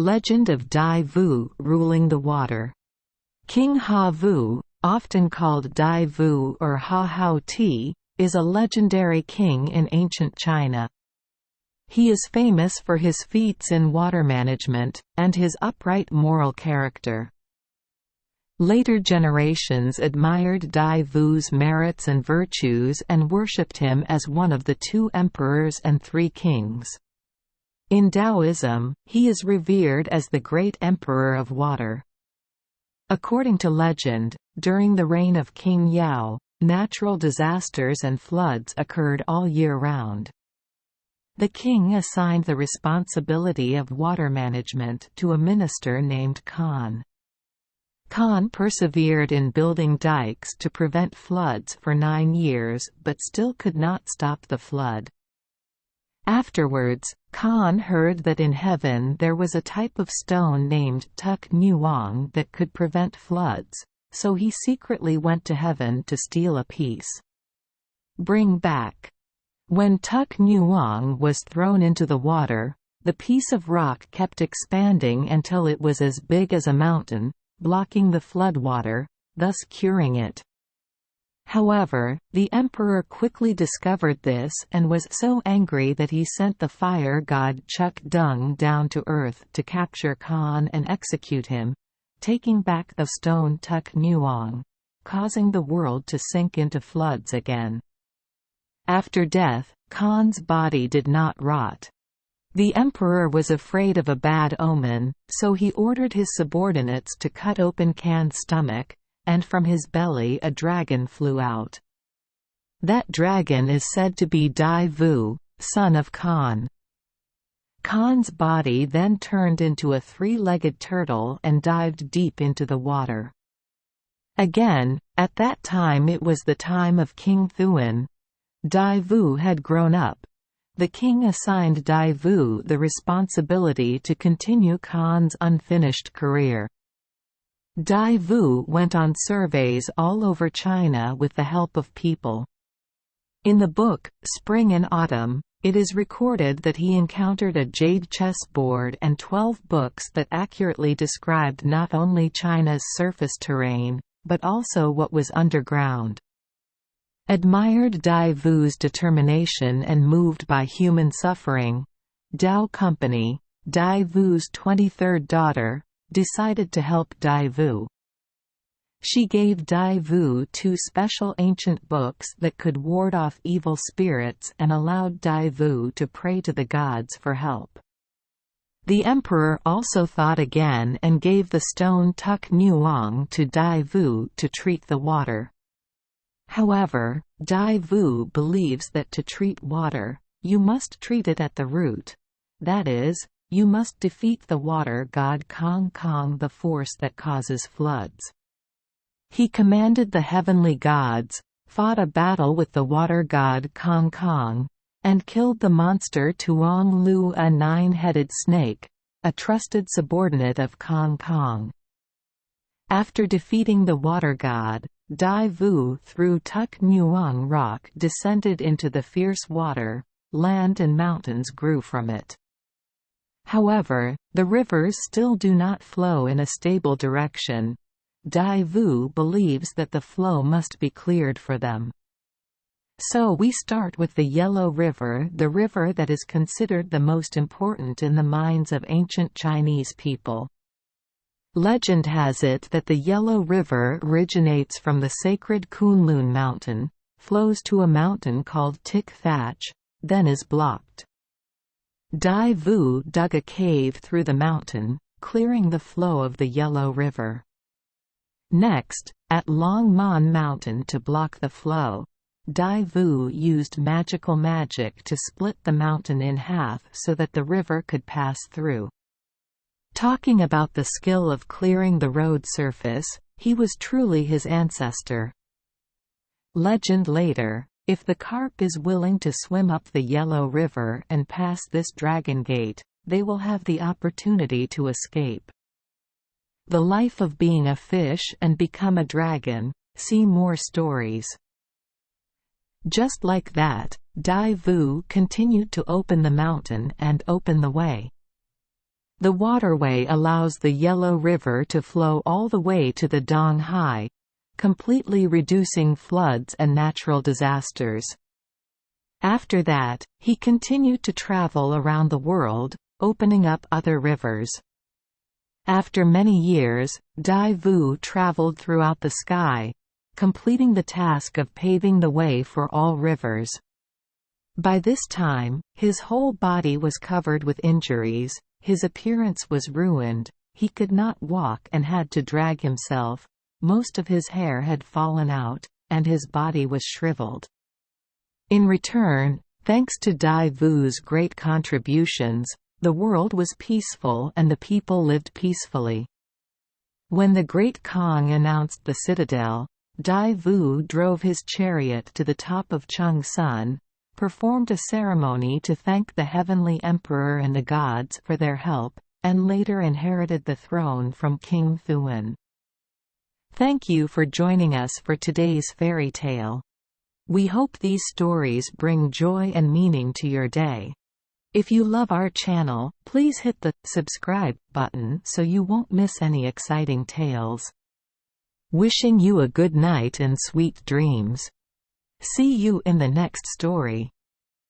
Legend of Dai Vu ruling the water. King Ha Vu, often called Dai Vu or Ha Hao Ti, is a legendary king in ancient China. He is famous for his feats in water management, and his upright moral character. Later generations admired Dai Vu's merits and virtues and worshipped him as one of the 2 emperors and 3 kings. In Taoism, he is revered as the great emperor of water. According to legend, during the reign of King Yao, natural disasters and floods occurred all year round. The king assigned the responsibility of water management to a minister named Khan. Khan persevered in building dikes to prevent floods for 9 years but still could not stop the flood. Afterwards, Khan heard that in heaven there was a type of stone named Tuk Nuong that could prevent floods, so he secretly went to heaven to steal a piece. Bring back. When Tuk Nuong was thrown into the water, the piece of rock kept expanding until it was as big as a mountain, blocking the floodwater, thus curing it. However, the emperor quickly discovered this and was so angry that he sent the fire god Chuk Dung down to earth to capture Khan and execute him, taking back the stone Tuk Nuong, causing the world to sink into floods again. After death, Khan's body did not rot. The emperor was afraid of a bad omen, so he ordered his subordinates to cut open Khan's stomach, and from his belly a dragon flew out. That dragon is said to be Dai Vu, son of Khan. Khan's body then turned into a 3-legged turtle and dived deep into the water. Again, at that time it was the time of King Thuan. Dai Vu had grown up. The king assigned Dai Vu the responsibility to continue Khan's unfinished career. Dai Vu went on surveys all over China with the help of people. In the book, Spring and Autumn, it is recorded that he encountered a jade chessboard and 12 books that accurately described not only China's surface terrain, but also what was underground. Admired Dai Vu's determination and moved by human suffering, Dao Company, Dai Vu's 23rd daughter, decided to help Dai Vu. She gave Dai Vu 2 special ancient books that could ward off evil spirits and allowed Dai Vu to pray to the gods for help. The emperor also thought again and gave the stone Tuk Nuong to Dai Vu to treat the water. However, Dai Vu believes that to treat water, you must treat it at the root. That is, you must defeat the water god Kong Kong, the force that causes floods. He commanded the heavenly gods, fought a battle with the water god Kong Kong, and killed the monster Tuong Lu, a 9-headed snake, a trusted subordinate of Kong Kong. After defeating the water god, Dai Vu through Tuk Nuong rock descended into the fierce water, land and mountains grew from it. However, the rivers still do not flow in a stable direction. Dai Vu believes that the flow must be cleared for them. So we start with the Yellow River, the river that is considered the most important in the minds of ancient Chinese people. Legend has it that the Yellow River originates from the sacred Kunlun mountain, flows to a mountain called Tik Thatch, then is blocked. Dai Vu dug a cave through the mountain, clearing the flow of the Yellow River. Next, at Long Mon Mountain to block the flow, Dai Vu used magical magic to split the mountain in half so that the river could pass through. Talking about the skill of clearing the road surface, he was truly his ancestor. Legend later, if the carp is willing to swim up the Yellow River and pass this dragon gate, they will have the opportunity to escape. The life of being a fish and become a dragon, see more stories. Just like that, Dai Vu continued to open the mountain and open the way. The waterway allows the Yellow River to flow all the way to the Dong Hai, completely reducing floods and natural disasters. After that, he continued to travel around the world, opening up other rivers. After many years, Dai Vu traveled throughout the sky, completing the task of paving the way for all rivers. By this time, his whole body was covered with injuries, his appearance was ruined, he could not walk and had to drag himself, most of his hair had fallen out, and his body was shriveled. In return, thanks to Dai Vu's great contributions, the world was peaceful and the people lived peacefully. When the Great Kong announced the citadel, Dai Vu drove his chariot to the top of Chung Sun, performed a ceremony to thank the heavenly emperor and the gods for their help, and later inherited the throne from King Thuan. Thank you for joining us for today's fairy tale. We hope these stories bring joy and meaning to your day. If you love our channel, please hit the subscribe button so you won't miss any exciting tales. Wishing you a good night and sweet dreams. See you in the next story.